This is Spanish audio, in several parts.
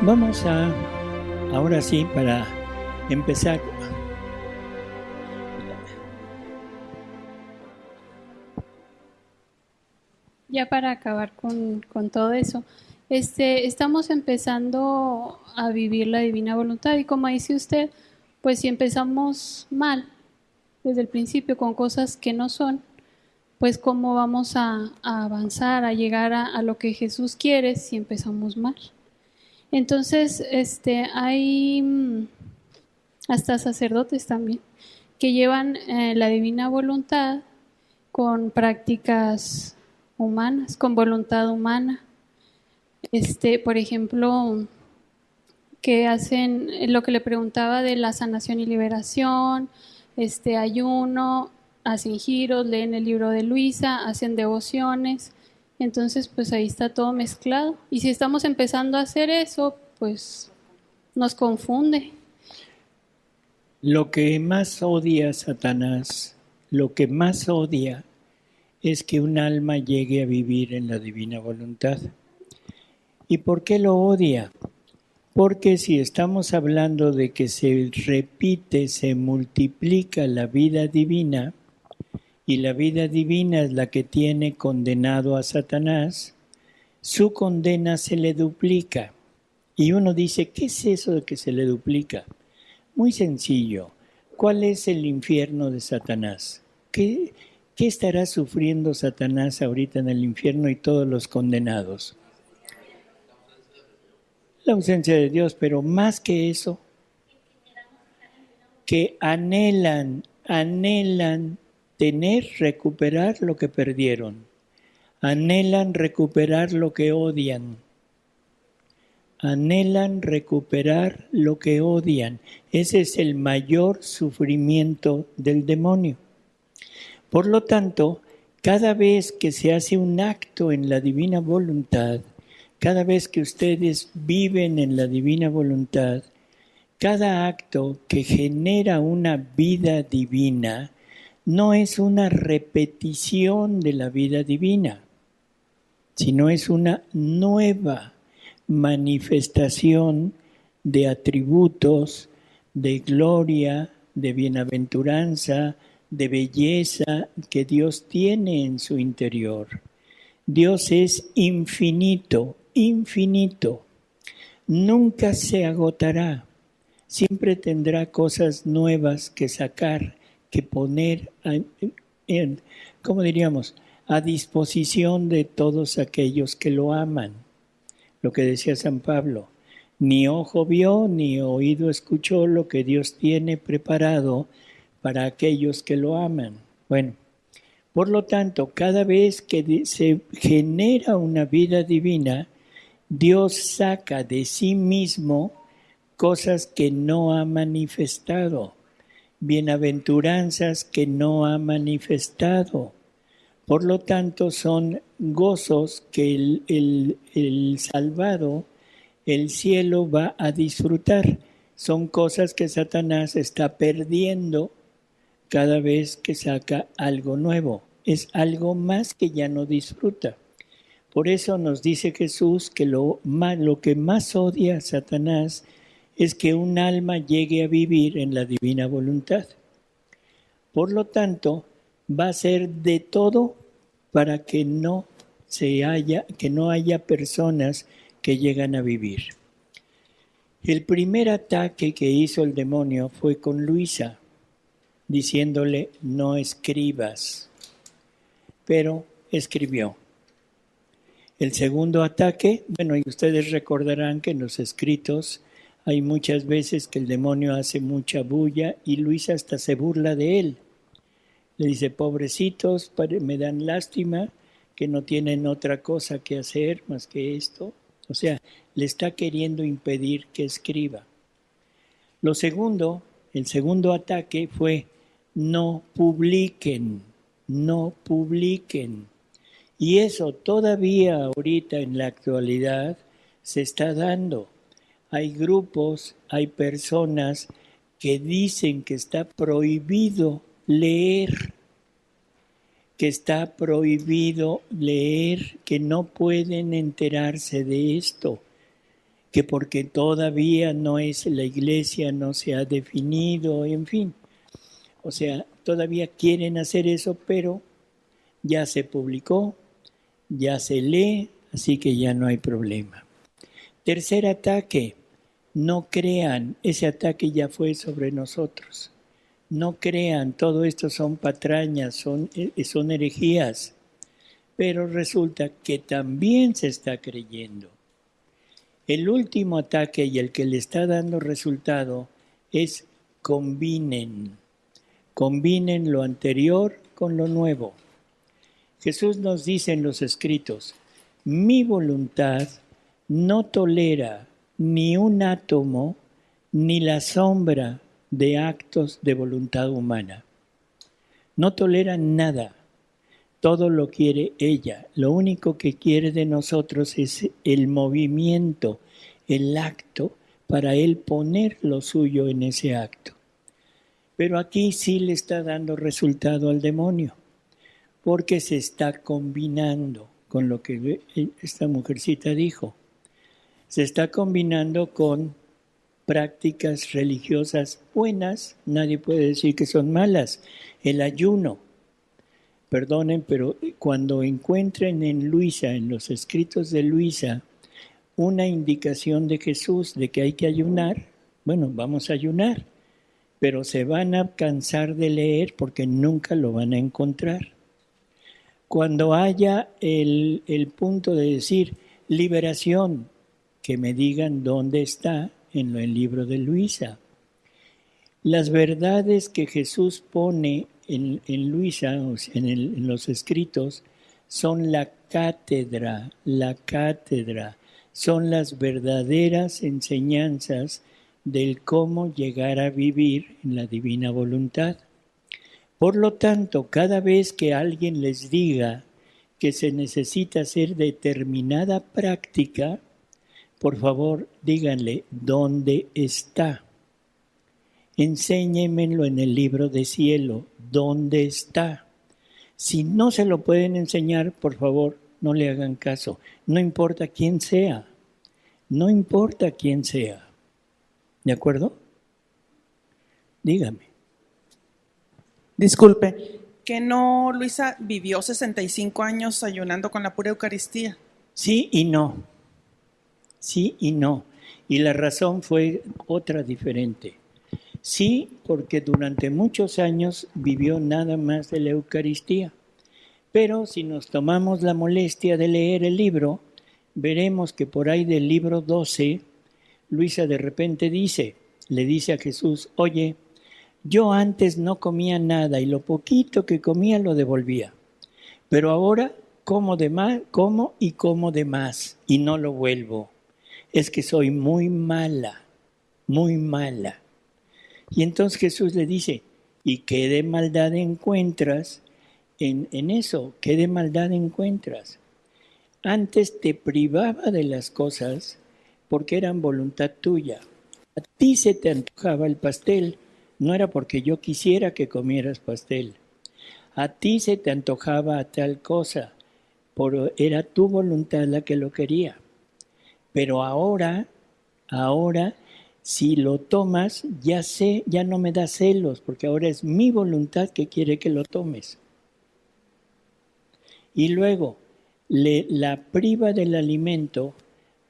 Vamos a, ahora sí, para empezar. Ya para acabar con todo eso, estamos empezando a vivir la divina voluntad y como dice usted, pues si empezamos mal desde el principio con cosas que no son, pues cómo vamos a avanzar, a llegar a lo que Jesús quiere si empezamos mal. Entonces, hay hasta sacerdotes también que llevan la divina voluntad con prácticas humanas, con voluntad humana. Por ejemplo, que hacen lo que le preguntaba de la sanación y liberación, ayuno, hacen giros, leen el libro de Luisa, hacen devociones. Entonces, pues ahí está todo mezclado. Y si estamos empezando a hacer eso, pues nos confunde. Lo que más odia Satanás, lo que más odia es que un alma llegue a vivir en la divina voluntad. ¿Y por qué lo odia? Porque si estamos hablando de que se repite, se multiplica la vida divina, y la vida divina es la que tiene condenado a Satanás, su condena se le duplica. Y uno dice, ¿qué es eso de que se le duplica? Muy sencillo. ¿Cuál es el infierno de Satanás? ¿Qué estará sufriendo Satanás ahorita en el infierno y todos los condenados? La ausencia de Dios, pero más que eso, que anhelan tener, recuperar lo que perdieron. Anhelan recuperar lo que odian. Anhelan recuperar lo que odian. Ese es el mayor sufrimiento del demonio. Por lo tanto, cada vez que se hace un acto en la divina voluntad, cada vez que ustedes viven en la divina voluntad, cada acto que genera una vida divina no es una repetición de la vida divina, sino es una nueva manifestación de atributos, de gloria, de bienaventuranza, de belleza que Dios tiene en su interior. Dios es infinito, infinito. Nunca se agotará. Siempre tendrá cosas nuevas que sacar, que poner ¿cómo diríamos?, a disposición de todos aquellos que lo aman. Lo que decía San Pablo, ni ojo vio ni oído escuchó lo que Dios tiene preparado para aquellos que lo aman. Bueno, por lo tanto, cada vez que se genera una vida divina, Dios saca de sí mismo cosas que no ha manifestado, bienaventuranzas que no ha manifestado. Por lo tanto, son gozos que el salvado, el cielo va a disfrutar. Son cosas que Satanás está perdiendo cada vez que saca algo nuevo. Es algo más que ya no disfruta. Por eso nos dice Jesús que lo que más odia a Satanás es que un alma llegue a vivir en la divina voluntad. Por lo tanto, va a hacer de todo para que no haya personas que llegan a vivir. El primer ataque que hizo el demonio fue con Luisa, diciéndole no escribas, pero escribió. El segundo ataque, bueno, y ustedes recordarán que en los escritos hay muchas veces que el demonio hace mucha bulla y Luisa hasta se burla de él. Le dice, pobrecitos, me dan lástima que no tienen otra cosa que hacer más que esto. O sea, le está queriendo impedir que escriba. El segundo ataque fue, no publiquen, no publiquen. Y eso todavía ahorita en la actualidad se está dando. Hay grupos, hay personas que dicen que está prohibido leer, que no pueden enterarse de esto, que porque todavía no es la iglesia, no se ha definido, en fin. O sea, todavía quieren hacer eso, pero ya se publicó, ya se lee, así que ya no hay problema. Tercer ataque, no crean, ese ataque ya fue sobre nosotros. No crean, todo esto son patrañas, son herejías, pero resulta que también se está creyendo. El último ataque y el que le está dando resultado es combinen lo anterior con lo nuevo. Jesús nos dice en los escritos, mi voluntad no tolera ni un átomo ni la sombra de actos de voluntad humana. No tolera nada. Todo lo quiere ella. Lo único que quiere de nosotros es el movimiento, el acto, para él poner lo suyo en ese acto. Pero aquí sí le está dando resultado al demonio, porque se está combinando con lo que esta mujercita dijo. Se está combinando con prácticas religiosas buenas, nadie puede decir que son malas. El ayuno, perdonen, pero cuando encuentren en Luisa, en los escritos de Luisa, una indicación de Jesús de que hay que ayunar, bueno, vamos a ayunar, pero se van a cansar de leer porque nunca lo van a encontrar. Cuando haya el punto de decir liberación, que me digan dónde está en el libro de Luisa. Las verdades que Jesús pone en Luisa, o sea, en los escritos, son la cátedra, son las verdaderas enseñanzas del cómo llegar a vivir en la divina voluntad. Por lo tanto, cada vez que alguien les diga que se necesita hacer determinada práctica, por favor, díganle dónde está. Enséñenmelo en el libro de cielo, dónde está. Si no se lo pueden enseñar, por favor, no le hagan caso. No importa quién sea. No importa quién sea. ¿De acuerdo? Dígame. Disculpe, ¿que no Luisa vivió 65 años ayunando con la pura Eucaristía? Sí y no. Sí y no. Y la razón fue otra diferente. Sí, porque durante muchos años vivió nada más de la Eucaristía. Pero si nos tomamos la molestia de leer el libro, veremos que por ahí del libro 12, Luisa de repente le dice a Jesús, oye, yo antes no comía nada y lo poquito que comía lo devolvía. Pero ahora como de más, como de más y no lo vuelvo. Es que soy muy mala, muy mala. Y entonces Jesús le dice, ¿y qué de maldad encuentras en eso? ¿Qué de maldad encuentras? Antes te privaba de las cosas porque eran voluntad tuya. A ti se te antojaba el pastel, no era porque yo quisiera que comieras pastel. A ti se te antojaba tal cosa, era tu voluntad la que lo quería. Pero ahora, si lo tomas, ya no me da celos, porque ahora es mi voluntad que quiere que lo tomes. Y luego, la priva del alimento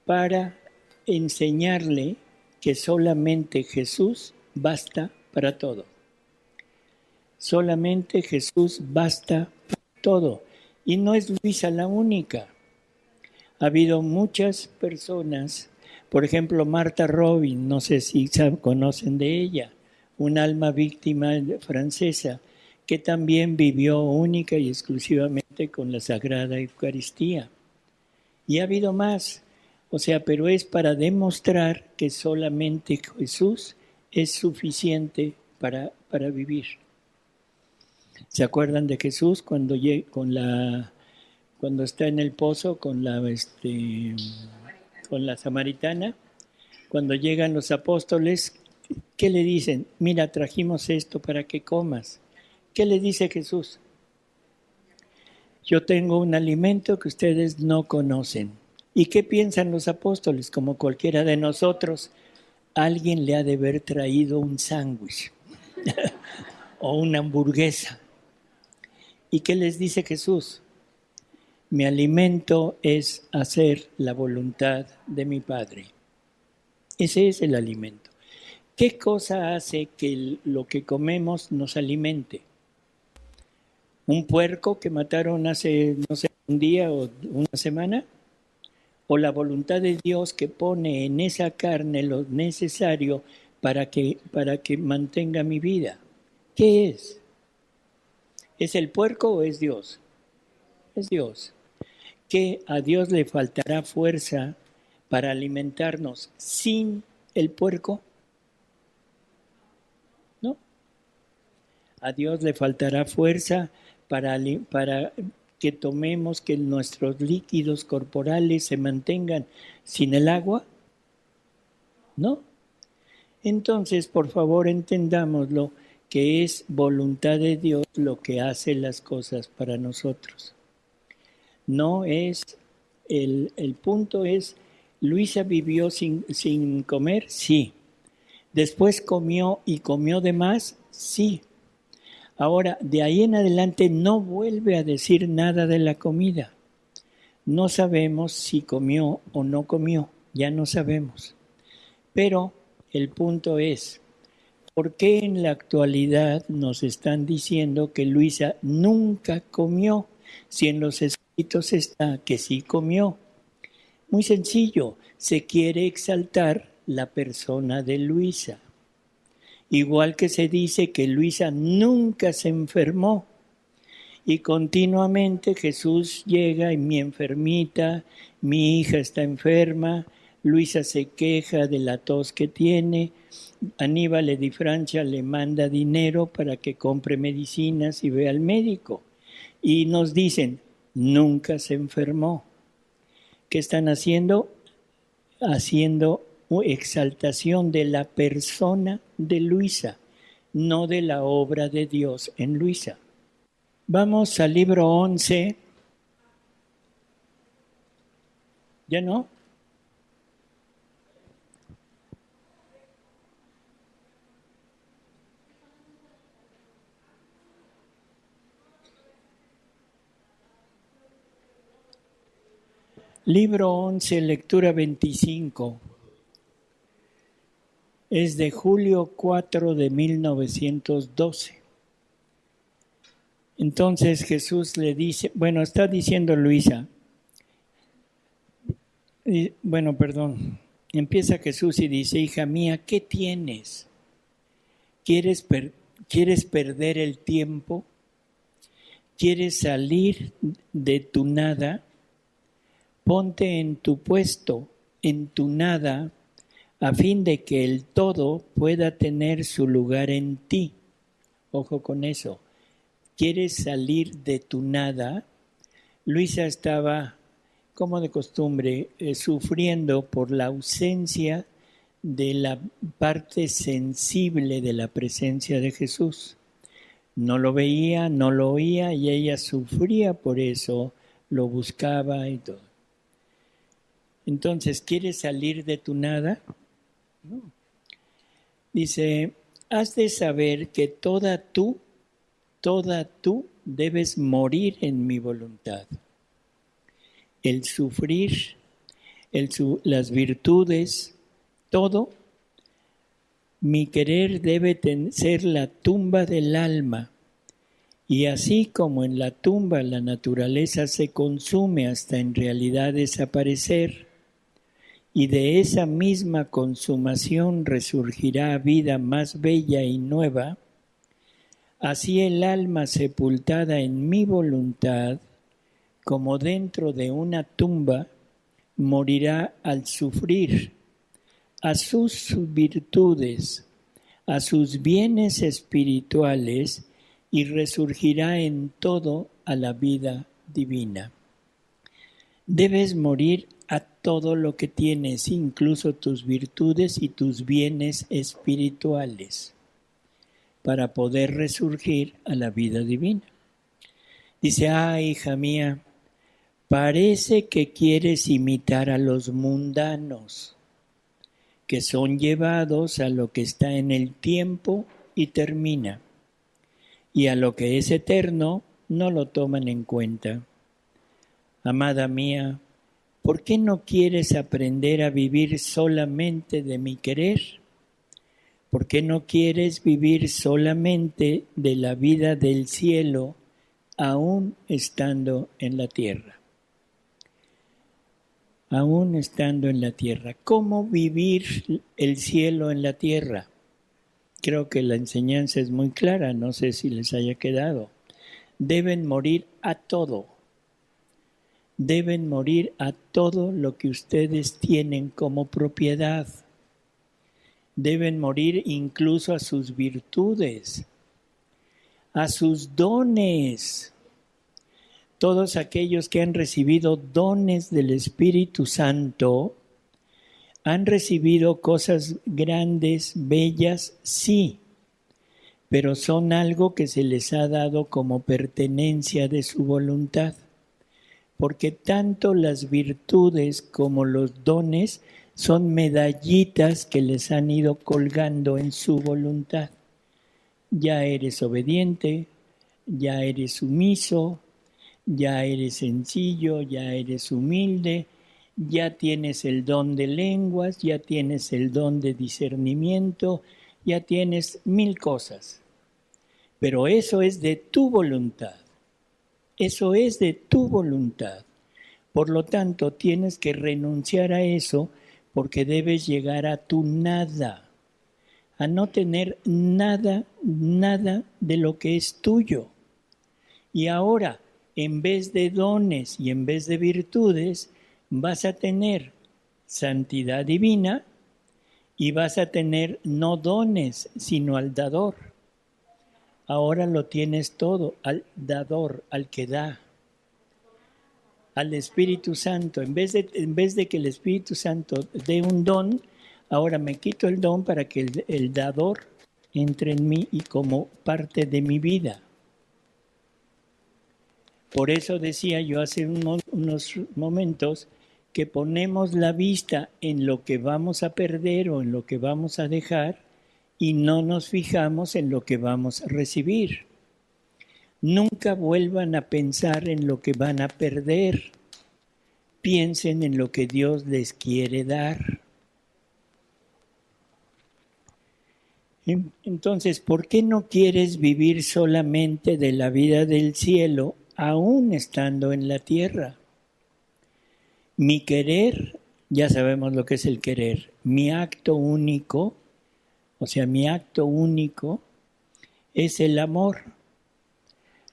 para enseñarle que solamente Jesús basta para todo. Solamente Jesús basta para todo. Y no es Luisa la única. Ha habido muchas personas, por ejemplo, Martha Robin, no sé si conocen de ella, un alma víctima francesa, que también vivió única y exclusivamente con la Sagrada Eucaristía. Y ha habido más, pero es para demostrar que solamente Jesús es suficiente para vivir. ¿Se acuerdan de Jesús cuando está en el pozo con la samaritana? Cuando llegan los apóstoles, ¿qué le dicen? Mira, trajimos esto para que comas. ¿Qué le dice Jesús? Yo tengo un alimento que ustedes no conocen. ¿Y qué piensan los apóstoles? Como cualquiera de nosotros, alguien le ha de haber traído un sándwich o una hamburguesa. ¿Y qué les dice Jesús? Mi alimento es hacer la voluntad de mi Padre. Ese es el alimento. ¿Qué cosa hace que lo que comemos nos alimente? ¿Un puerco que mataron hace, no sé, un día o una semana? ¿O la voluntad de Dios que pone en esa carne lo necesario para que mantenga mi vida? ¿Qué es? ¿Es el puerco o es Dios? Es Dios. ¿Que a Dios le faltará fuerza para alimentarnos sin el puerco? No. A Dios le faltará fuerza para que tomemos, que nuestros líquidos corporales se mantengan sin el agua. No. Entonces, por favor, entendámoslo, que es voluntad de Dios lo que hace las cosas para nosotros. No es, el punto es, ¿Luisa vivió sin comer? Sí. ¿Después comió y comió de más? Sí. Ahora, de ahí en adelante no vuelve a decir nada de la comida. No sabemos si comió o no comió, ya no sabemos. Pero el punto es, ¿por qué en la actualidad nos están diciendo que Luisa nunca comió, si en los escritos está que sí comió? Muy sencillo, se quiere exaltar la persona de Luisa. Igual que se dice que Luisa nunca se enfermó y continuamente Jesús llega y mi enfermita, mi hija está enferma, Luisa se queja de la tos que tiene, Aníbal di Francia le manda dinero para que compre medicinas y vea al médico. Y nos dicen, nunca se enfermó. ¿Qué están haciendo? Haciendo exaltación de la persona de Luisa, no de la obra de Dios en Luisa. Vamos al libro 11. ¿Ya no? Libro 11, lectura 25. Es de julio 4 de 1912. Entonces Jesús le dice, bueno, está diciendo Luisa, empieza Jesús y dice, hija mía, ¿qué tienes? ¿Quieres perder el tiempo? ¿Quieres salir de tu nada? Ponte en tu puesto, en tu nada, a fin de que el todo pueda tener su lugar en ti. Ojo con eso. ¿Quieres salir de tu nada? Luisa estaba, como de costumbre, sufriendo por la ausencia de la parte sensible de la presencia de Jesús. No lo veía, no lo oía y ella sufría por eso, lo buscaba y todo. Entonces, ¿quieres salir de tu nada? No. Dice, has de saber que toda tú debes morir en mi voluntad. El sufrir, las virtudes, todo, mi querer debe ser la tumba del alma. Y así como en la tumba la naturaleza se consume hasta en realidad desaparecer, y de esa misma consumación resurgirá vida más bella y nueva, así el alma sepultada en mi voluntad, como dentro de una tumba, morirá al sufrir a sus virtudes, a sus bienes espirituales y resurgirá en todo a la vida divina. Debes morir a todo lo que tienes, incluso tus virtudes y tus bienes espirituales, para poder resurgir a la vida divina. Dice, hija mía, Parece que quieres imitar a los mundanos, que son llevados a lo que está en el tiempo y termina, y a lo que es eterno no lo toman en cuenta. Amada mía, ¿por qué no quieres aprender a vivir solamente de mi querer? ¿Por qué no quieres vivir solamente de la vida del cielo, aún estando en la tierra? Aún estando en la tierra. ¿Cómo vivir el cielo en la tierra? Creo que la enseñanza es muy clara, no sé si les haya quedado. Deben morir a todo. Deben morir a todo lo que ustedes tienen como propiedad. Deben morir incluso a sus virtudes, a sus dones. Todos aquellos que han recibido dones del Espíritu Santo han recibido cosas grandes, bellas, sí, pero son algo que se les ha dado como pertenencia de su voluntad, porque tanto las virtudes como los dones son medallitas que les han ido colgando en su voluntad. Ya eres obediente, ya eres sumiso, ya eres sencillo, ya eres humilde, ya tienes el don de lenguas, ya tienes el don de discernimiento, ya tienes 1000 cosas. Pero eso es de tu voluntad. Eso es de tu voluntad. Por lo tanto, tienes que renunciar a eso porque debes llegar a tu nada, a no tener nada de lo que es tuyo. Y ahora, en vez de dones y en vez de virtudes, vas a tener santidad divina y vas a tener no dones, sino al dador. Ahora lo tienes todo, al dador, al que da, al Espíritu Santo. En vez de que el Espíritu Santo dé un don, ahora me quito el don para que el dador entre en mí y como parte de mi vida. Por eso decía yo hace unos momentos que ponemos la vista en lo que vamos a perder o en lo que vamos a dejar y no nos fijamos en lo que vamos a recibir. Nunca vuelvan a pensar en lo que van a perder. Piensen en lo que Dios les quiere dar. Entonces, ¿por qué no quieres vivir solamente de la vida del cielo, aún estando en la tierra? Mi querer, ya sabemos lo que es el querer, mi acto único, mi acto único es el amor,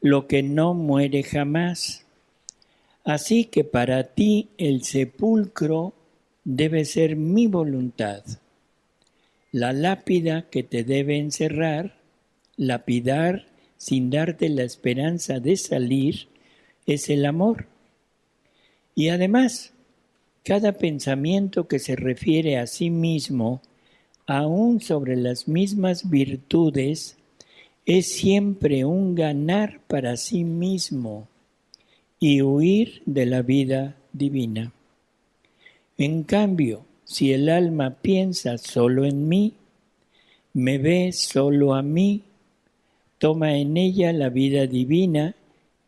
lo que no muere jamás. Así que para ti el sepulcro debe ser mi voluntad. La lápida que te debe encerrar, lapidar sin darte la esperanza de salir, es el amor. Y además, cada pensamiento que se refiere a sí mismo, aún sobre las mismas virtudes, es siempre un ganar para sí mismo y huir de la vida divina. En cambio, si el alma piensa solo en mí, me ve solo a mí, toma en ella la vida divina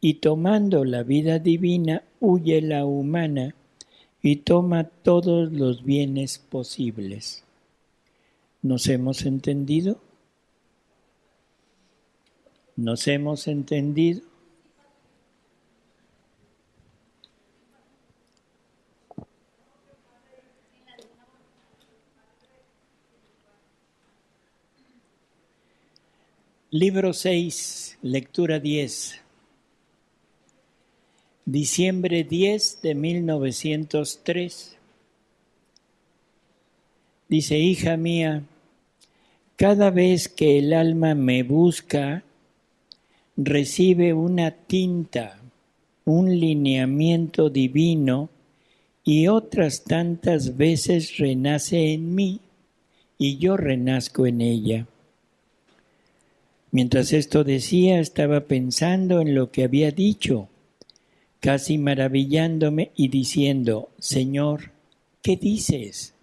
y tomando la vida divina huye la humana y toma todos los bienes posibles. ¿Nos hemos entendido? ¿Nos hemos entendido? Libro 6, lectura 10. Diciembre 10 de 1903. Dice: hija mía, cada vez que el alma me busca, recibe una tinta, un lineamiento divino, y otras tantas veces renace en mí y yo renazco en ella. Mientras esto decía, estaba pensando en lo que había dicho, casi maravillándome y diciendo: Señor, ¿qué dices?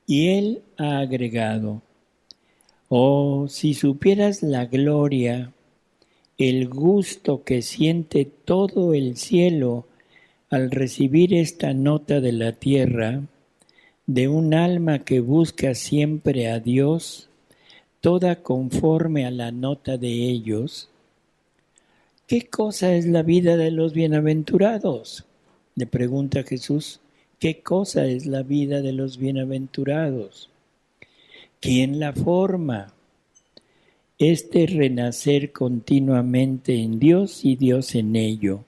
Y él ha agregado: oh, si supieras la gloria, el gusto que siente todo el cielo al recibir esta nota de la tierra, de un alma que busca siempre a Dios, toda conforme a la nota de ellos. ¿Qué cosa es la vida de los bienaventurados? Le pregunta Jesús. ¿Qué cosa es la vida de los bienaventurados? ¿Quién la forma? Este renacer continuamente en Dios y Dios en ellos.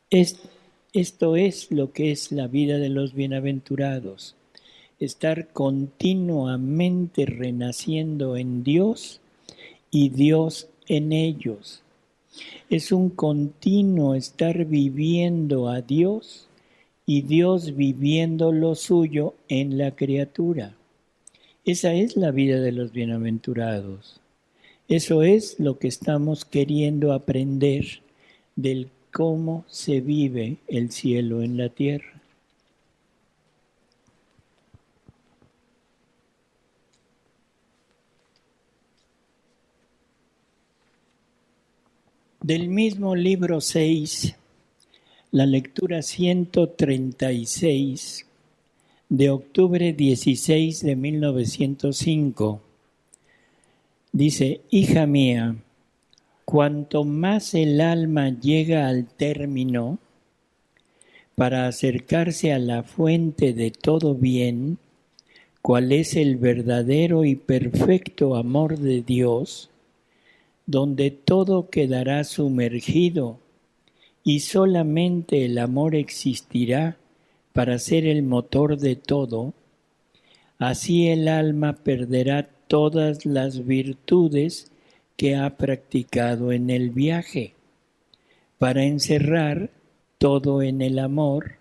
Esto es lo que es la vida de los bienaventurados. Estar continuamente renaciendo en Dios y Dios en ellos. Es un continuo estar viviendo a Dios y Dios viviendo lo suyo en la criatura. Esa es la vida de los bienaventurados. Eso es lo que estamos queriendo aprender del cómo se vive el cielo en la tierra. Del mismo libro 6, la lectura 136 de octubre 16 de 1905, dice: hija mía, cuanto más el alma llega al término para acercarse a la fuente de todo bien, cual es el verdadero y perfecto amor de Dios, donde todo quedará sumergido y solamente el amor existirá para ser el motor de todo, así el alma perderá todas las virtudes que ha practicado en el viaje, para encerrar todo en el amor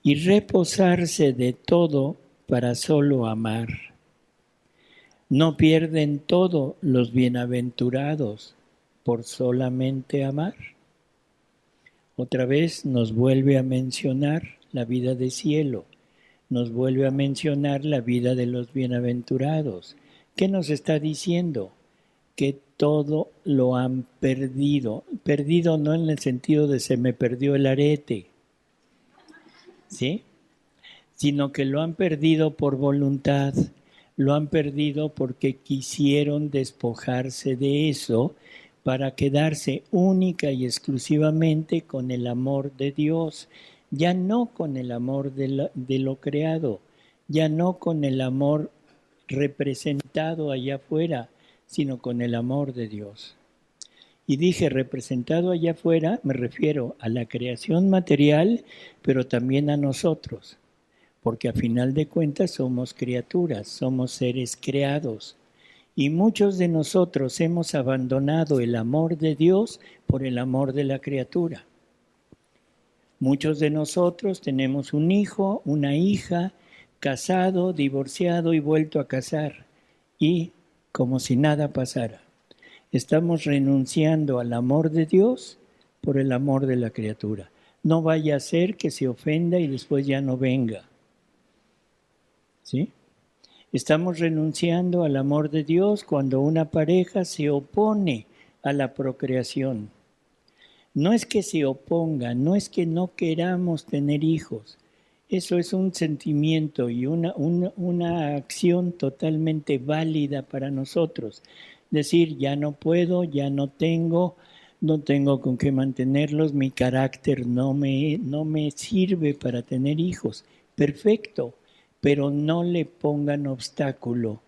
y reposarse de todo para solo amar. No pierden todo los bienaventurados por solamente amar. Otra vez nos vuelve a mencionar la vida de cielo, nos vuelve a mencionar la vida de los bienaventurados. ¿Qué nos está diciendo? Que todo lo han perdido. Perdido no en el sentido de se me perdió el arete, ¿sí? Sino que lo han perdido por voluntad, lo han perdido porque quisieron despojarse de eso para quedarse única y exclusivamente con el amor de Dios, ya no con el amor de lo creado, ya no con el amor representado allá afuera, sino con el amor de Dios. Y dije representado allá afuera, me refiero a la creación material, pero también a nosotros, porque a final de cuentas somos criaturas, somos seres creados. Y muchos de nosotros hemos abandonado el amor de Dios por el amor de la criatura. Muchos de nosotros tenemos un hijo, una hija, casado, divorciado y vuelto a casar. Y como si nada pasara. Estamos renunciando al amor de Dios por el amor de la criatura. No vaya a ser que se ofenda y después ya no venga. ¿Sí? Estamos renunciando al amor de Dios cuando una pareja se opone a la procreación. No es que se oponga, no es que no queramos tener hijos. Eso es un sentimiento y una acción totalmente válida para nosotros. Decir, ya no puedo, ya no tengo con qué mantenerlos, mi carácter no me sirve para tener hijos. Perfecto, pero no le pongan obstáculo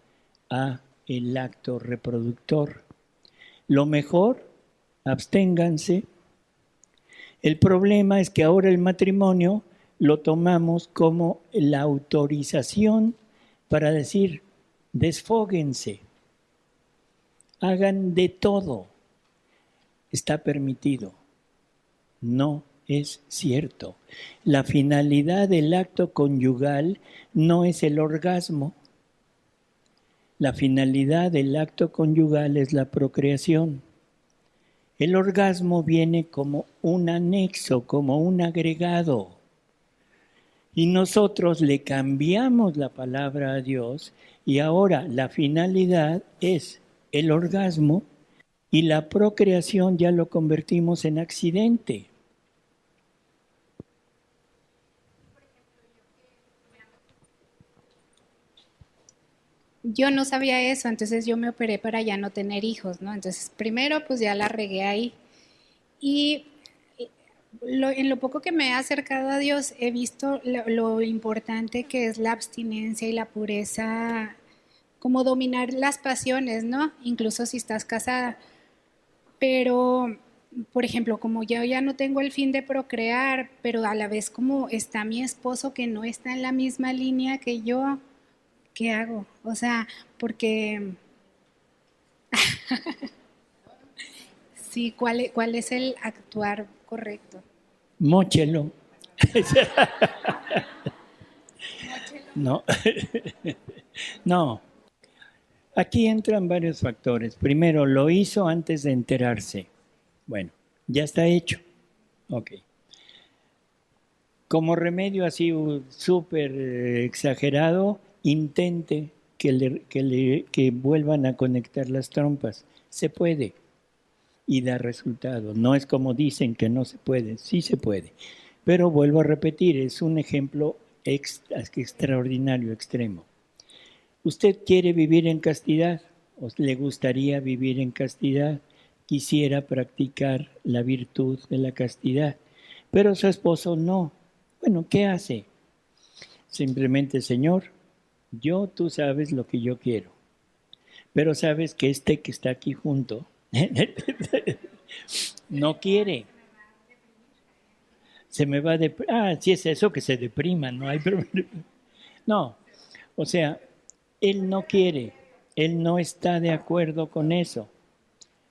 a el acto reproductor. Lo mejor, absténganse. El problema es que ahora el matrimonio lo tomamos como la autorización para decir, desfóguense, hagan de todo, está permitido. No es cierto. La finalidad del acto conyugal no es el orgasmo. La finalidad del acto conyugal es la procreación. El orgasmo viene como un anexo, como un agregado. Y nosotros le cambiamos la palabra a Dios y ahora la finalidad es el orgasmo y la procreación ya lo convertimos en accidente. Yo no sabía eso, entonces yo me operé para ya no tener hijos, ¿no? Entonces, primero, pues ya la regué ahí. Y en lo poco que me he acercado a Dios, he visto lo importante que es la abstinencia y la pureza, como dominar las pasiones, ¿no? Incluso si estás casada. Pero, por ejemplo, como yo ya no tengo el fin de procrear, pero a la vez como está mi esposo que no está en la misma línea que yo, ¿qué hago? O sea, porque sí, ¿cuál es el actuar correcto? Móchelo. No, no. Aquí entran varios factores. Primero, lo hizo antes de enterarse. Bueno, ya está hecho. Ok. Como remedio así súper exagerado, intente que vuelvan a conectar las trompas. Se puede y da resultado. No es como dicen que no se puede, sí se puede. Pero vuelvo a repetir, es un ejemplo extraordinario, extremo. ¿Usted quiere vivir en castidad? ¿O le gustaría vivir en castidad? Quisiera practicar la virtud de la castidad, pero su esposo no. Bueno, ¿qué hace? Simplemente, Señor, tú sabes lo que yo quiero, pero sabes que este que está aquí junto no quiere. Se me va de... Ah, sí es eso, que se deprima, no hay problema. No, o sea, él no quiere, él no está de acuerdo con eso,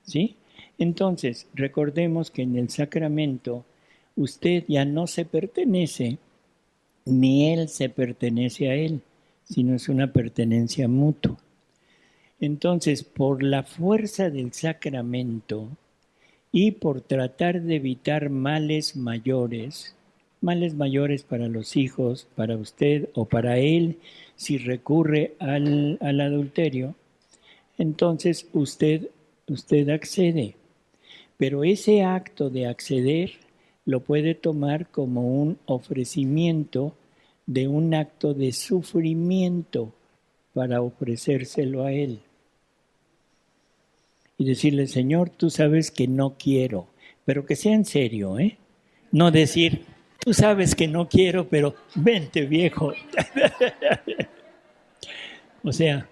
¿sí? Entonces, recordemos que en el sacramento usted ya no se pertenece, ni él se pertenece a él, sino es una pertenencia mutua. Entonces, por la fuerza del sacramento y por tratar de evitar males mayores para los hijos, para usted o para él, si recurre al adulterio, entonces usted accede. Pero ese acto de acceder lo puede tomar como un ofrecimiento de un acto de sufrimiento para ofrecérselo a él. Y decirle, Señor, tú sabes que no quiero, pero que sea en serio, ¿eh? No decir, tú sabes que no quiero, pero vente, viejo. O sea,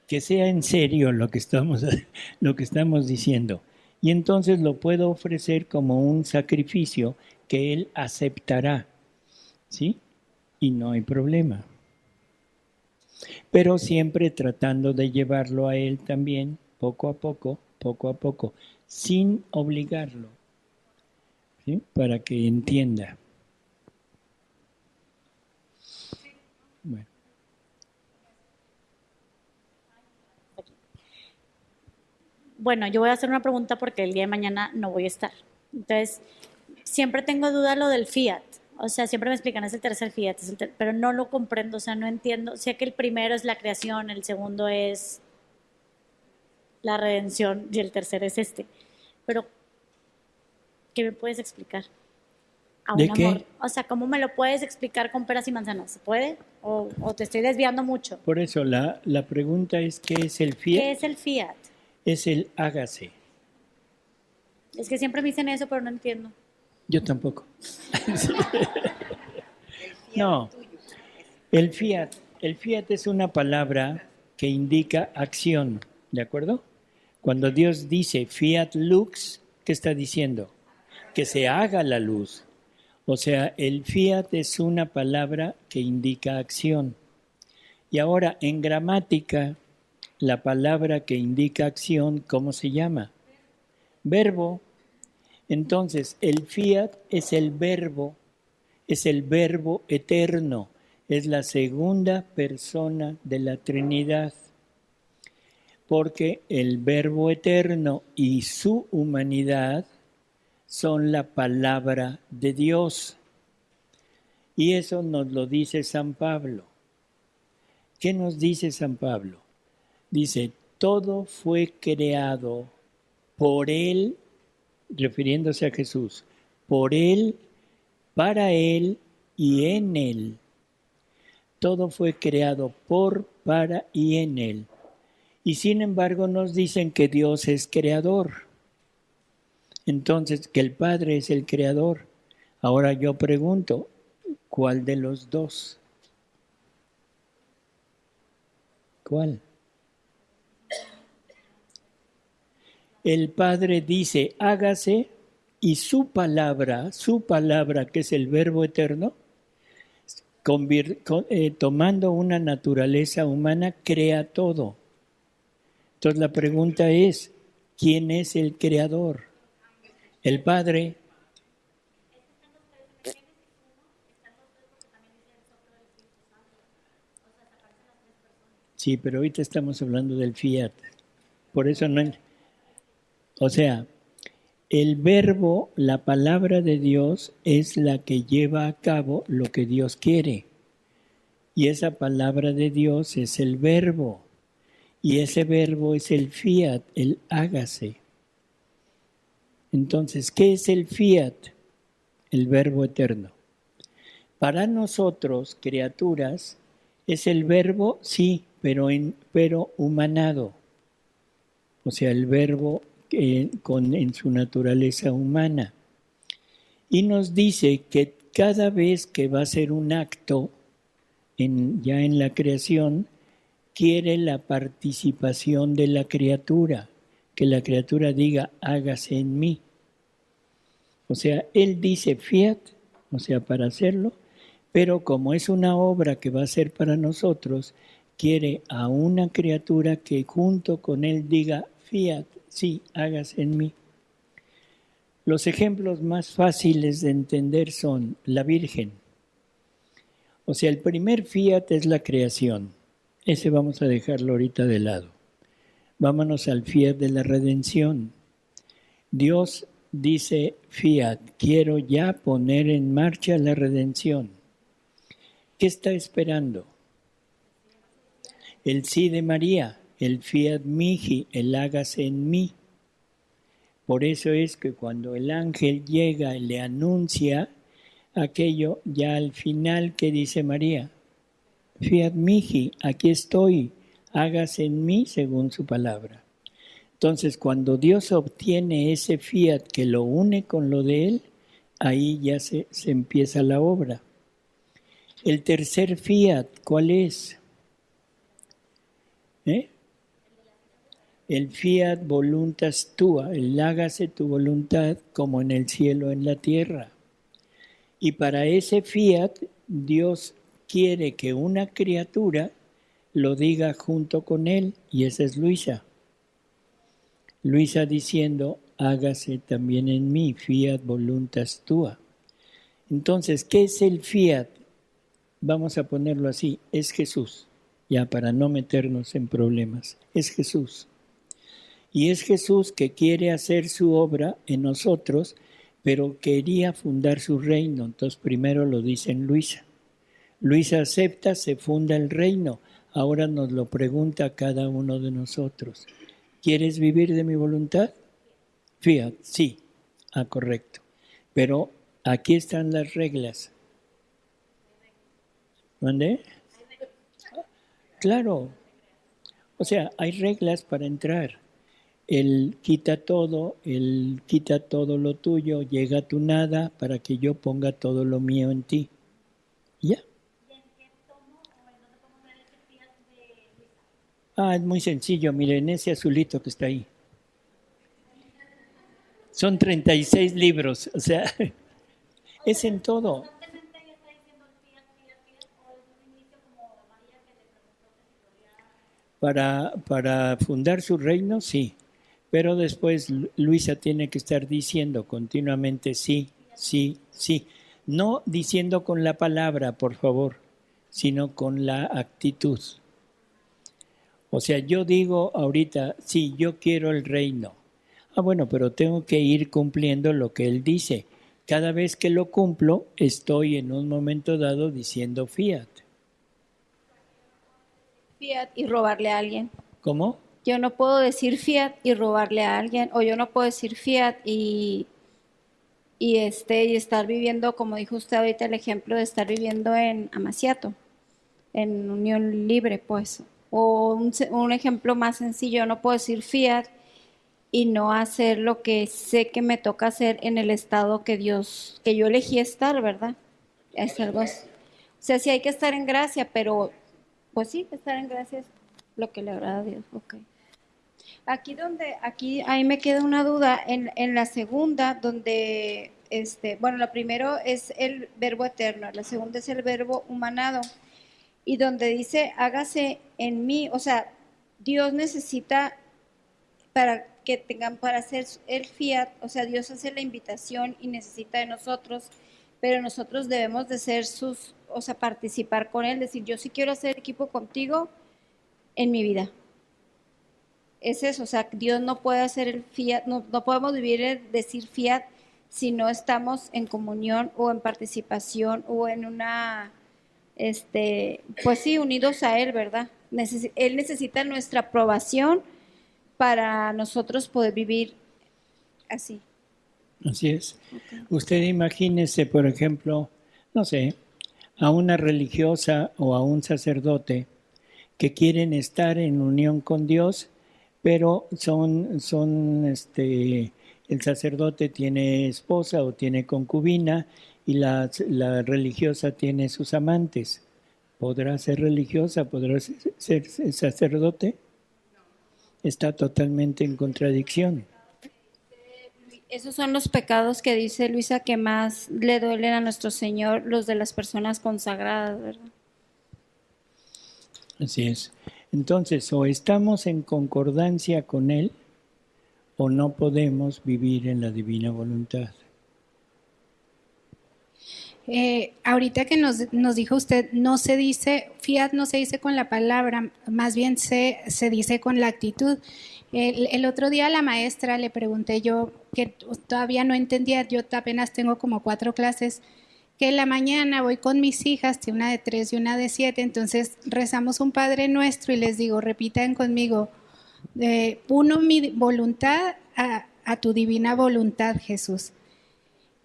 que sea en serio lo que estamos diciendo. Y entonces lo puedo ofrecer como un sacrificio que él aceptará, ¿sí? Y no hay problema. Pero siempre tratando de llevarlo a él también, poco a poco, sin obligarlo, ¿sí? Para que entienda. Bueno. Bueno, yo voy a hacer una pregunta porque el día de mañana no voy a estar. Entonces, siempre tengo duda lo del fiat. O sea, siempre me explican, es el tercer fiat, pero no lo comprendo, o sea, no entiendo. Sé que el primero es la creación, el segundo es la redención y el tercero es este. Pero, ¿qué me puedes explicar? A ¿De un qué? amor. O sea, ¿cómo me lo puedes explicar con peras y manzanas? ¿Se puede? ¿O te estoy desviando mucho? Por eso la pregunta es, ¿qué es el fiat? ¿Qué es el fiat? Es el hágase. Es que siempre me dicen eso, pero no entiendo. Yo tampoco. No, el fiat es una palabra que indica acción, ¿de acuerdo? Cuando Dios dice fiat lux, ¿qué está diciendo? Que se haga la luz. O sea, el fiat es una palabra que indica acción. Y ahora, en gramática, la palabra que indica acción, ¿cómo se llama? Verbo. Entonces, el fiat es el verbo eterno, es la segunda persona de la Trinidad. porque el Verbo eterno y su humanidad son la palabra de Dios. Y eso nos lo dice San Pablo. ¿Qué nos dice San Pablo? Dice, todo fue creado por Él, refiriéndose a Jesús, por Él, para Él y en Él. Todo fue creado por, para y en Él. Y sin embargo nos dicen que Dios es creador. Entonces, que el Padre es el creador. Ahora yo pregunto, ¿cuál de los dos? ¿Cuál? El Padre dice, hágase, y su palabra, que es el Verbo eterno, tomando una naturaleza humana, crea todo. Entonces la pregunta es, ¿quién es el creador? El Padre. Sí, pero ahorita estamos hablando del fiat. Por eso no... O sea, el verbo, la palabra de Dios, es la que lleva a cabo lo que Dios quiere. Y esa palabra de Dios es el verbo. Y ese verbo es el fiat, el hágase. Entonces, ¿qué es el fiat? El verbo eterno. Para nosotros, criaturas, es el verbo, sí, pero humanado. O sea, el verbo en su naturaleza humana. Y nos dice que cada vez que va a ser un acto, ya en la creación, quiere la participación de la criatura, que la criatura diga, hágase en mí. O sea, él dice fiat, o sea, para hacerlo, pero como es una obra que va a ser para nosotros, quiere a una criatura que junto con él diga fiat, sí, hágase en mí. Los ejemplos más fáciles de entender son la Virgen. O sea, el primer fiat es la creación. Ese vamos a dejarlo ahorita de lado. Vámonos al fiat de la redención. Dios dice fiat, quiero ya poner en marcha la redención. ¿Qué está esperando? El sí de María, el fiat mihi, el hágase en mí. Por eso es que cuando el ángel llega y le anuncia aquello, ya al final, ¿qué dice María? Fiat mihi, aquí estoy, hágase en mí según su palabra. Entonces, cuando Dios obtiene ese fiat que lo une con lo de Él, ahí ya se empieza la obra. El tercer fiat, ¿cuál es? El fiat voluntas tua, el hágase tu voluntad como en el cielo, en la tierra. Y para ese fiat, Dios quiere que una criatura lo diga junto con él, y esa es Luisa. Luisa diciendo, hágase también en mí, fiat voluntas tua. Entonces, ¿qué es el fiat? Vamos a ponerlo así, es Jesús, ya para no meternos en problemas, es Jesús. Y es Jesús que quiere hacer su obra en nosotros, pero quería fundar su reino, entonces primero lo dice en Luisa. Luisa acepta, se funda el reino, ahora nos lo pregunta a cada uno de nosotros. ¿Quieres vivir de mi voluntad? Fiat, sí, correcto. Pero aquí están las reglas. ¿Dónde? Claro. O sea, hay reglas para entrar. Él quita todo lo tuyo, llega a tu nada para que yo ponga todo lo mío en ti. ¿Ya? Es muy sencillo, miren, ese azulito que está ahí. Son 36 libros, o sea, es en todo. Para fundar su reino, sí. Pero después Luisa tiene que estar diciendo continuamente sí, sí, sí. No diciendo con la palabra, por favor, sino con la actitud. O sea, yo digo ahorita, sí, yo quiero el reino. Ah, bueno, pero tengo que ir cumpliendo lo que él dice. Cada vez que lo cumplo, estoy en un momento dado diciendo fiat. Fiat y robarle a alguien. ¿Cómo? Yo no puedo decir fiat y robarle a alguien, o yo no puedo decir fiat y estar viviendo, como dijo usted ahorita, el ejemplo de estar viviendo en Amaciato, en unión libre, pues. O un ejemplo más sencillo, yo no puedo decir fiat y no hacer lo que sé que me toca hacer en el estado que yo elegí estar, ¿verdad? Es algo así. O sea, sí hay que estar en gracia, pero pues sí, estar en gracia es lo que le agrada a Dios. Ok. Aquí ahí me queda una duda, en la segunda, donde, bueno, la primero es el verbo eterno, la segunda es el verbo humanado, y donde dice, hágase en mí, o sea, Dios necesita para hacer el fiat, o sea, Dios hace la invitación y necesita de nosotros, pero nosotros debemos de ser o sea, participar con Él, decir, yo sí quiero hacer equipo contigo en mi vida. Es eso, o sea, Dios no puede hacer el fiat, no podemos decir fiat si no estamos en comunión o en participación o en una, pues sí, unidos a Él, ¿verdad? Él necesita nuestra aprobación para nosotros poder vivir así. Así es. Okay. Usted imagínese, por ejemplo, no sé, a una religiosa o a un sacerdote que quieren estar en unión con Dios, pero el sacerdote tiene esposa o tiene concubina y la religiosa tiene sus amantes. ¿Podrá ser religiosa? ¿Podrá ser sacerdote? Está totalmente en contradicción. Esos son los pecados que dice Luisa que más le duelen a nuestro Señor, los de las personas consagradas, ¿verdad? Así es. Entonces, o estamos en concordancia con Él, o no podemos vivir en la divina voluntad. Ahorita que nos dijo usted, no se dice, fiat no se dice con la palabra, más bien se dice con la actitud. El otro día a la maestra le pregunté yo, que todavía no entendía, yo apenas tengo como 4 clases, que en la mañana voy con mis hijas, una de 3 y una de 7, entonces rezamos un Padre Nuestro y les digo, repitan conmigo, uno mi voluntad a tu divina voluntad, Jesús.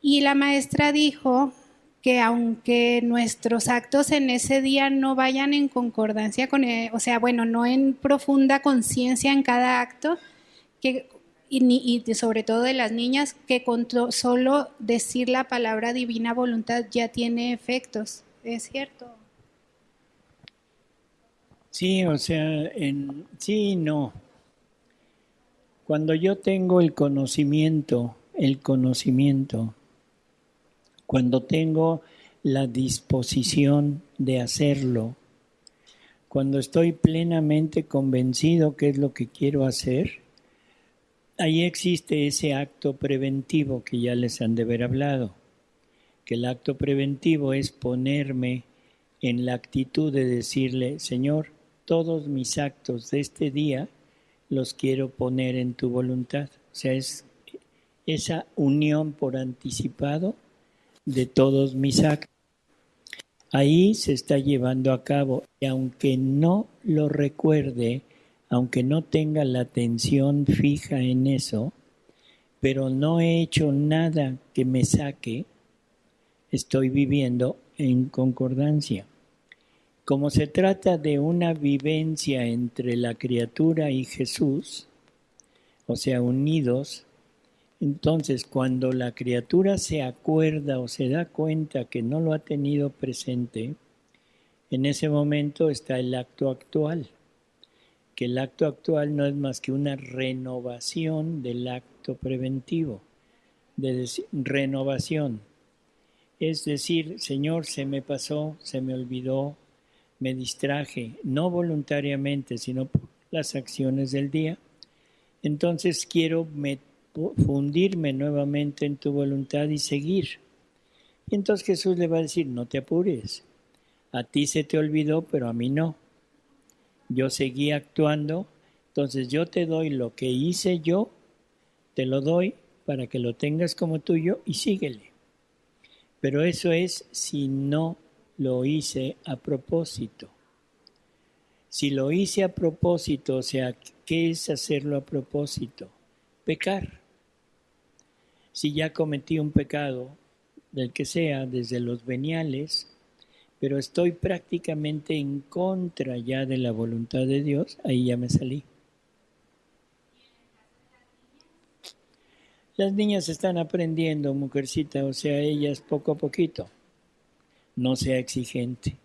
Y la maestra dijo que aunque nuestros actos en ese día no vayan en concordancia con, o sea, bueno, no en profunda conciencia en cada acto, y sobre todo de las niñas, que con solo decir la palabra divina voluntad ya tiene efectos. ¿Es cierto? Sí, o sea, sí y no. Cuando yo tengo el conocimiento, cuando tengo la disposición de hacerlo, cuando estoy plenamente convencido que es lo que quiero hacer, ahí existe ese acto preventivo que ya les han de haber hablado, que el acto preventivo es ponerme en la actitud de decirle, Señor, todos mis actos de este día los quiero poner en tu voluntad. O sea, es esa unión por anticipado de todos mis actos. Ahí se está llevando a cabo y aunque no lo recuerde, aunque no tenga la atención fija en eso, pero no he hecho nada que me saque, estoy viviendo en concordancia. Como se trata de una vivencia entre la criatura y Jesús, o sea, unidos, entonces cuando la criatura se acuerda o se da cuenta que no lo ha tenido presente, en ese momento está el acto actual, que el acto actual no es más que una renovación del acto preventivo, renovación. Es decir, Señor, se me pasó, se me olvidó, me distraje, no voluntariamente, sino por las acciones del día. Entonces quiero fundirme nuevamente en tu voluntad y seguir. Y entonces Jesús le va a decir, no te apures, a ti se te olvidó, pero a mí no. yo seguí actuando, entonces yo te doy lo que hice yo, te lo doy para que lo tengas como tuyo y síguele. Pero eso es si no lo hice a propósito. Si lo hice a propósito, o sea, ¿qué es hacerlo a propósito? Pecar. Si ya cometí un pecado, del que sea, desde los veniales, pero estoy prácticamente en contra ya de la voluntad de Dios, ahí ya me salí. Las niñas están aprendiendo, mujercita, o sea, ellas poco a poquito. No sea exigente.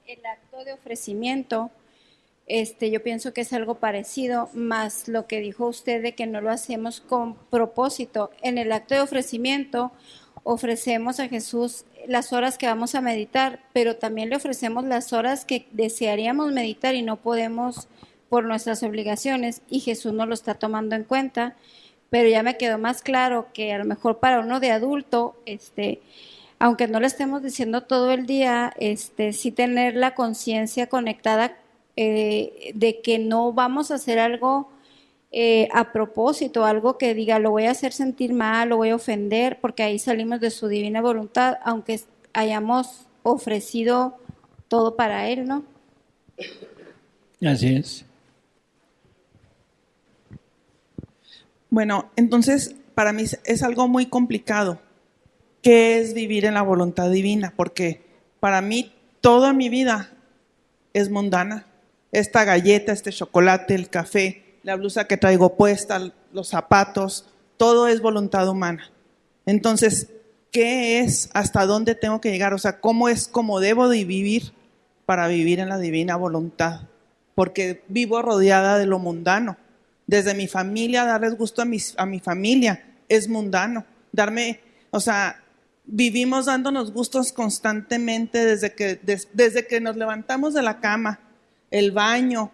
El acto de ofrecimiento, yo pienso que es algo parecido, más lo que dijo usted de que no lo hacemos con propósito. En el acto de ofrecimiento ofrecemos a Jesús las horas que vamos a meditar, pero también le ofrecemos las horas que desearíamos meditar y no podemos por nuestras obligaciones, y Jesús no lo está tomando en cuenta. Pero ya me quedó más claro que a lo mejor para uno de adulto, aunque no le estemos diciendo todo el día, sí tener la conciencia conectada de que no vamos a hacer algo a propósito, algo que diga lo voy a hacer sentir mal, lo voy a ofender, porque ahí salimos de su divina voluntad, aunque hayamos ofrecido todo para Él, ¿no? Así es. Bueno, entonces para mí es algo muy complicado. ¿Qué es vivir en la voluntad divina? Porque para mí toda mi vida es mundana. Esta galleta, este chocolate, el café, la blusa que traigo puesta, los zapatos, todo es voluntad humana. Entonces, ¿qué es? ¿Hasta dónde tengo que llegar? O sea, ¿cómo es como debo de vivir para vivir en la divina voluntad? Porque vivo rodeada de lo mundano. Desde mi familia, darles gusto a mi familia es mundano. Vivimos dándonos gustos constantemente desde que nos levantamos de la cama, el baño,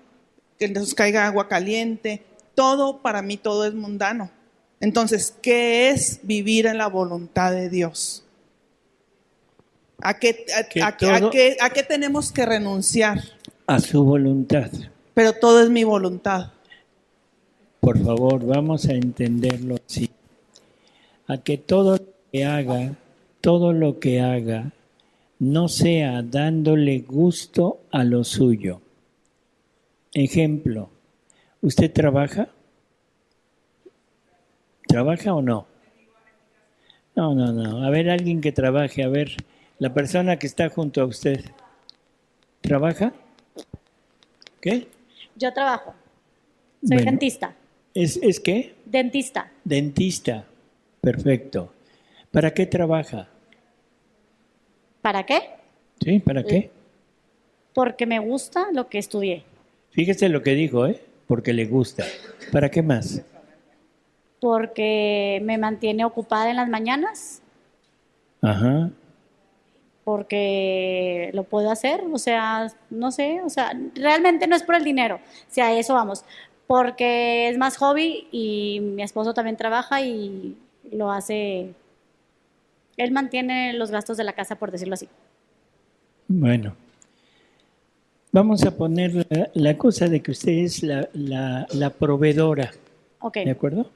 que nos caiga agua caliente, todo para mí, todo es mundano. Entonces, ¿qué es vivir en la voluntad de Dios? ¿A qué tenemos que renunciar? A su voluntad. Pero todo es mi voluntad. Por favor, vamos a entenderlo así. A que todo lo que haga, no sea dándole gusto a lo suyo. Ejemplo, ¿usted trabaja? ¿Trabaja o no? No. A ver, alguien que trabaje, a ver, la persona que está junto a usted, ¿trabaja? ¿Qué? Yo trabajo. Soy dentista. ¿Es qué? Dentista. Dentista. Perfecto. ¿Para qué trabaja? ¿Para qué? ¿Sí? ¿Para qué? Porque me gusta lo que estudié. Fíjese lo que dijo, porque le gusta. ¿Para qué más? Porque me mantiene ocupada en las mañanas. Ajá. Porque lo puedo hacer, o sea, no sé, o sea, realmente no es por el dinero, o sea, a eso vamos, porque es más hobby y mi esposo también trabaja y lo hace, él mantiene los gastos de la casa, por decirlo así. Bueno, vamos a poner la cosa de que usted es la proveedora, Okay. ¿de acuerdo?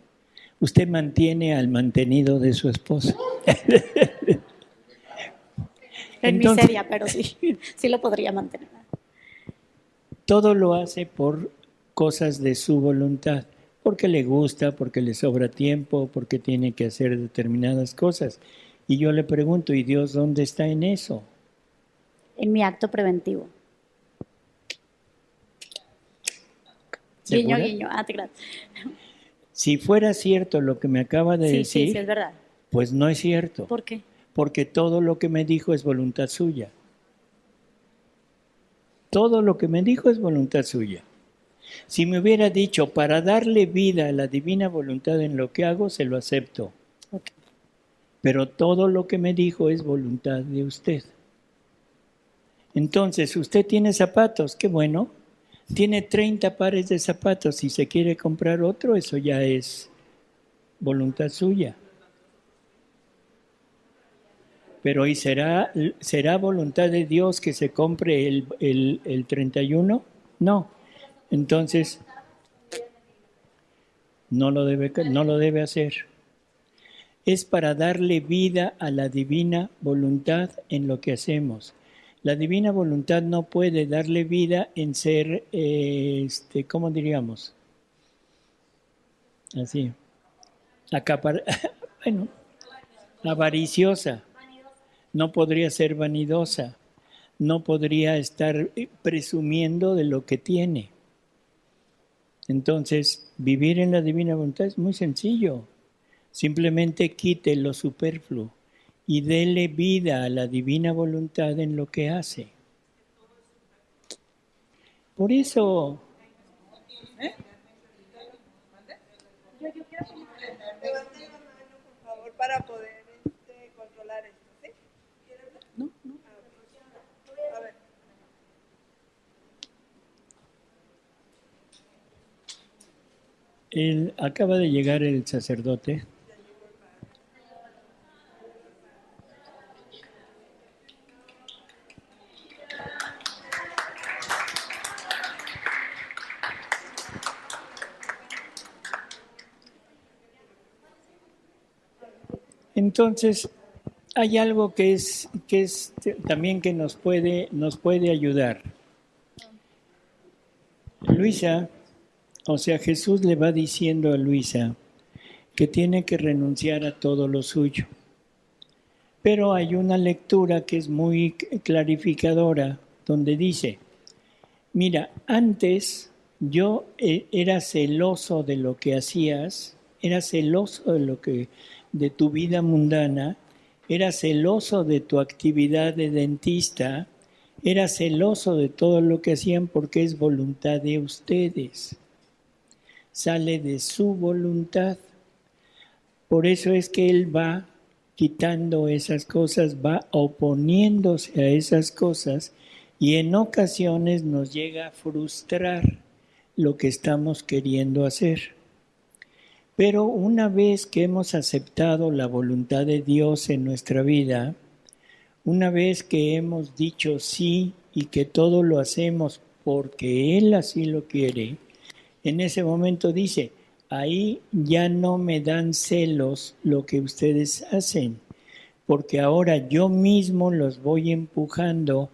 Usted mantiene al mantenido de su esposo. En Entonces, miseria, pero sí, sí lo podría mantener. Todo lo hace por cosas de su voluntad, porque le gusta, porque le sobra tiempo, porque tiene que hacer determinadas cosas. Y yo le pregunto, ¿y Dios dónde está en eso? En mi acto preventivo. ¿Segura? Guiño, guiño. Ah, te creas. Si fuera cierto lo que me acaba de decir, Sí, es verdad. pues no es cierto. ¿Por qué? Porque todo lo que me dijo es voluntad suya. Todo lo que me dijo es voluntad suya. Si me hubiera dicho, para darle vida a la divina voluntad en lo que hago, se lo acepto. Okay. Pero todo lo que me dijo es voluntad de usted. Entonces, usted tiene zapatos, qué bueno. Tiene 30 pares de zapatos. Si se quiere comprar otro, eso ya es voluntad suya. Pero ¿y será voluntad de Dios que se compre el 31? No. Entonces, no lo debe hacer. Es para darle vida a la divina voluntad en lo que hacemos. La divina voluntad no puede darle vida en ser, ¿cómo diríamos? Así, bueno, avariciosa. No podría ser vanidosa. No podría estar presumiendo de lo que tiene. Entonces, vivir en la divina voluntad es muy sencillo. Simplemente quite lo superfluo y dele vida a la divina voluntad en lo que hace. Por eso... Levanten la mano, por favor, para poder controlar esto, ¿sí? No. A ver. Acaba de llegar el sacerdote. Entonces, hay algo que es también que nos puede ayudar. Luisa, o sea, Jesús le va diciendo a Luisa que tiene que renunciar a todo lo suyo. Pero hay una lectura que es muy clarificadora, donde dice, mira, antes yo era celoso de lo que hacías, era celoso de tu vida mundana, era celoso de tu actividad de dentista, era celoso de todo lo que hacían porque es voluntad de ustedes. Sale de su voluntad. Por eso es que Él va quitando esas cosas, va oponiéndose a esas cosas y en ocasiones nos llega a frustrar lo que estamos queriendo hacer. Pero una vez que hemos aceptado la voluntad de Dios en nuestra vida, una vez que hemos dicho sí y que todo lo hacemos porque Él así lo quiere, en ese momento dice, ahí ya no me dan celos lo que ustedes hacen, porque ahora yo mismo los voy empujando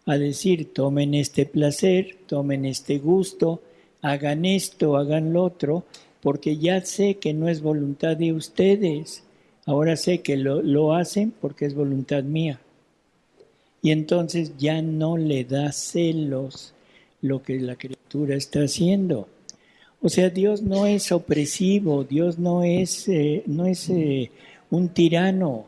a decir, tomen este placer, tomen este gusto, hagan esto, hagan lo otro, porque ya sé que no es voluntad de ustedes, ahora sé que lo hacen porque es voluntad mía. Y entonces ya no le da celos lo que la criatura está haciendo. O sea, Dios no es opresivo, Dios no es un tirano.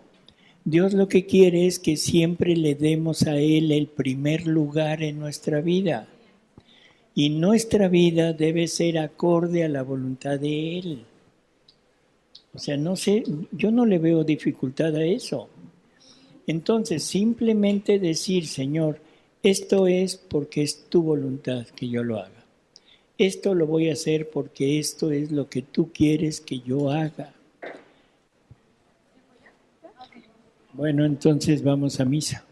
Dios lo que quiere es que siempre le demos a Él el primer lugar en nuestra vida. Y nuestra vida debe ser acorde a la voluntad de Él. O sea, no sé, yo no le veo dificultad a eso. Entonces, simplemente decir, Señor, esto es porque es tu voluntad que yo lo haga. Esto lo voy a hacer porque esto es lo que tú quieres que yo haga. Bueno, entonces vamos a misa.